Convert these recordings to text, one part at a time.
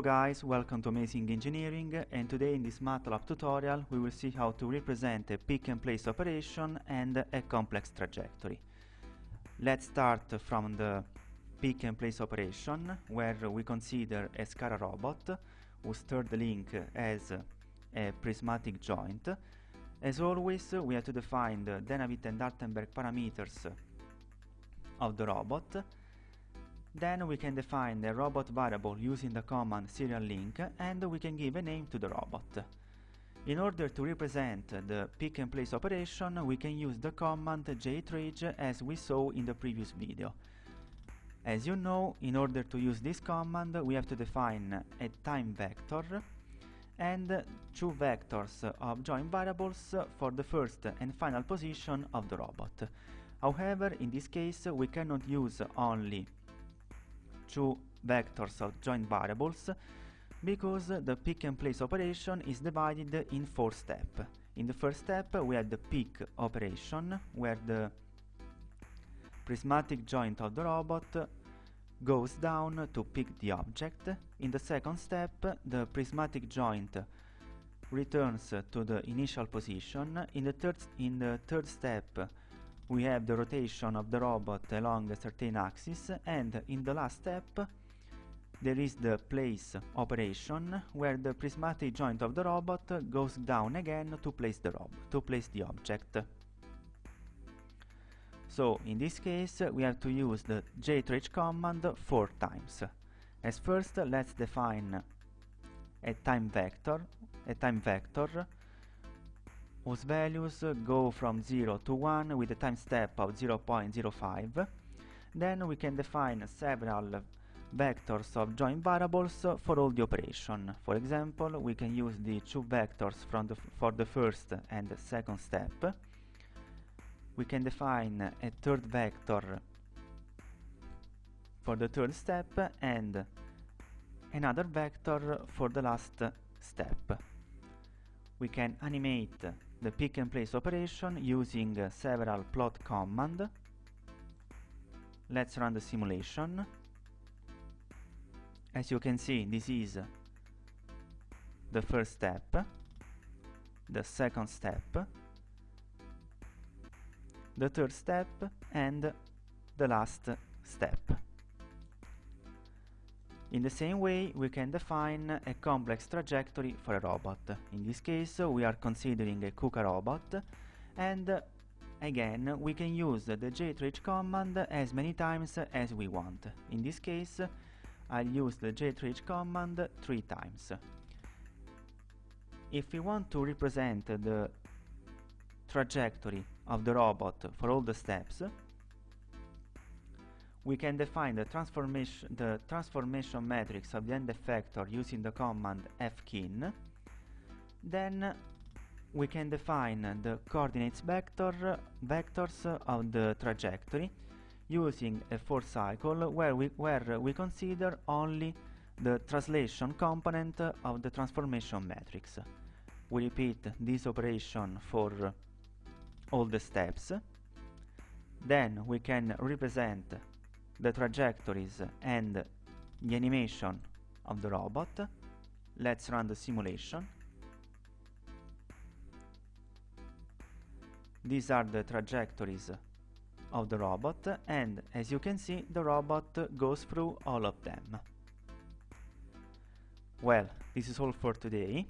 guys, welcome to Amazing Engineering, and today in this MatLab tutorial we will see how to represent a pick and place operation and a complex trajectory. Let's start from the pick and place operation, where we consider a scalar robot whose third link has a prismatic joint. As always, we have to define the Denavit and Hartenberg parameters of the robot. Then we can define the robot variable using the command serial link, and we can give a name to the robot. In order to represent the pick and place operation, we can use the command jtrage as we saw in the previous video. As you know, in order to use this command, we have to define a time vector and two vectors of joint variables for the first and final position of the robot. However, in this case, we cannot use only two vectors of joint variables because the pick and place operation is divided in 4 steps. In the first step we have the pick operation, where the prismatic joint of the robot goes down to pick the object. In the second step the prismatic joint returns to the initial position. In the third step we have the rotation of the robot along a certain axis, and in the last step there is the place operation, where the prismatic joint of the robot goes down again to place the object. So in this case we have to use the jtrage command 4 times. As first, let's define a time vector whose values go from 0 to 1 with a time step of 0.05. Then we can define several vectors of joint variables for all the operation. For example, we can use the two vectors for the first and second step. We can define a third vector for the third step and another vector for the last step. We can animate the pick and place operation using several plot commands. Let's run the simulation. As you can see, this is the first step, the second step, the third step, and the last step. In the same way, we can define a complex trajectory for a robot. In this case, we are considering a KUKA robot, and again, we can use the jtrage command as many times as we want. In this case, I'll use the jtrage command 3 times. If we want to represent the trajectory of the robot for all the steps, we can define the transformation matrix of the end effector using the command fkin. Then we can define the coordinates vectors of the trajectory using a for cycle where we consider only the translation component of the transformation matrix. We repeat this operation for all the steps. Then we can represent the trajectories and the animation of the robot. Let's run the simulation. These are the trajectories of the robot, and as you can see, the robot goes through all of them. Well, this is all for today.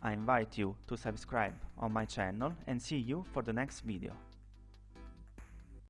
I invite you to subscribe on my channel and see you for the next video.